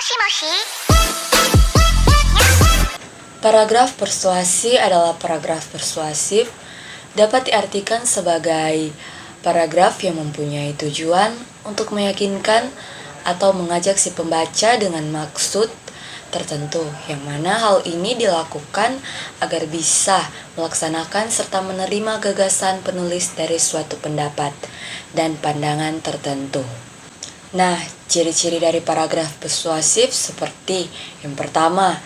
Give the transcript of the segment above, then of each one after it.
Moshi moshi. Paragraf persuasi adalah paragraf persuasif dapat diartikan sebagai paragraf yang mempunyai tujuan untuk meyakinkan atau mengajak si pembaca dengan maksud tertentu, yang mana hal ini dilakukan agar bisa melaksanakan serta menerima gagasan penulis dari suatu pendapat dan pandangan tertentu. Nah, ciri-ciri dari paragraf persuasif seperti yang pertama,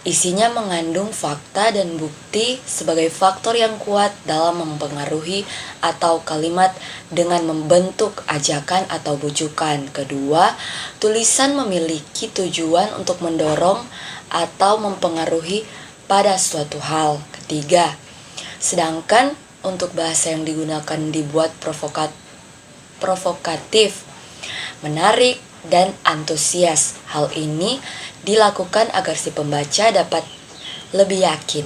isinya mengandung fakta dan bukti sebagai faktor yang kuat dalam mempengaruhi atau kalimat dengan membentuk ajakan atau bujukan. Kedua, tulisan memiliki tujuan untuk mendorong atau mempengaruhi pada suatu hal. Ketiga, sedangkan untuk bahasa yang digunakan dibuat provokatif, menarik, dan antusias. Hal ini dilakukan agar si pembaca dapat lebih yakin.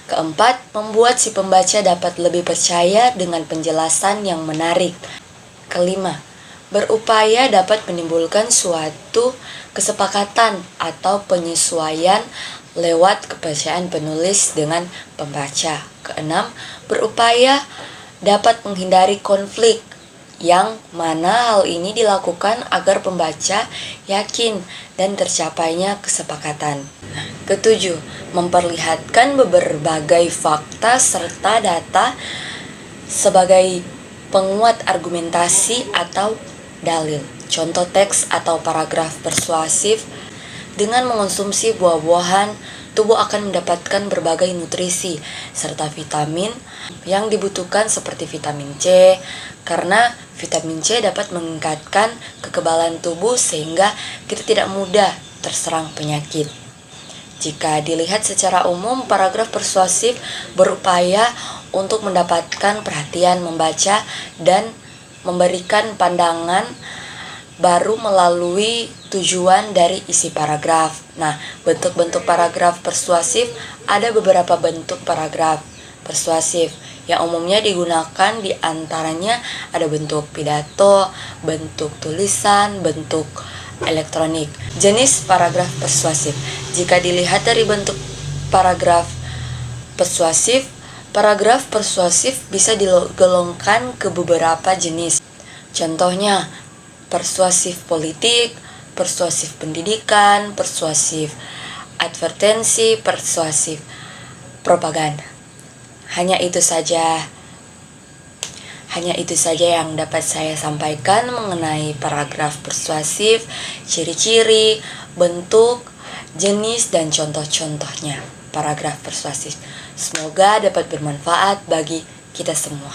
Keempat, membuat si pembaca dapat lebih percaya dengan penjelasan yang menarik. Kelima, berupaya dapat menimbulkan suatu kesepakatan atau penyesuaian lewat kepercayaan penulis dengan pembaca. Keenam, berupaya dapat menghindari konflik, yang mana hal ini dilakukan agar pembaca yakin dan tercapainya kesepakatan. Ketujuh, memperlihatkan berbagai fakta serta data sebagai penguat argumentasi atau dalil. Contoh teks atau paragraf persuasif: dengan mengonsumsi buah-buahan, tubuh akan mendapatkan berbagai nutrisi serta vitamin yang dibutuhkan seperti vitamin C, karena vitamin C dapat meningkatkan kekebalan tubuh sehingga kita tidak mudah terserang penyakit. Jika dilihat secara umum, paragraf persuasif berupaya untuk mendapatkan perhatian membaca dan memberikan pandangan baru melalui tujuan dari isi paragraf. Nah, bentuk-bentuk paragraf persuasif, ada beberapa bentuk paragraf persuasif yang umumnya digunakan, di antaranya ada bentuk pidato, bentuk tulisan, bentuk elektronik. Jenis paragraf persuasif. Jika dilihat dari bentuk paragraf persuasif bisa digolongkan ke beberapa jenis. Contohnya, persuasif politik, persuasif pendidikan, persuasif advertensi, persuasif propaganda. Hanya itu saja yang dapat saya sampaikan mengenai paragraf persuasif, ciri-ciri, bentuk, jenis, dan contoh-contohnya paragraf persuasif. Semoga dapat bermanfaat bagi kita semua.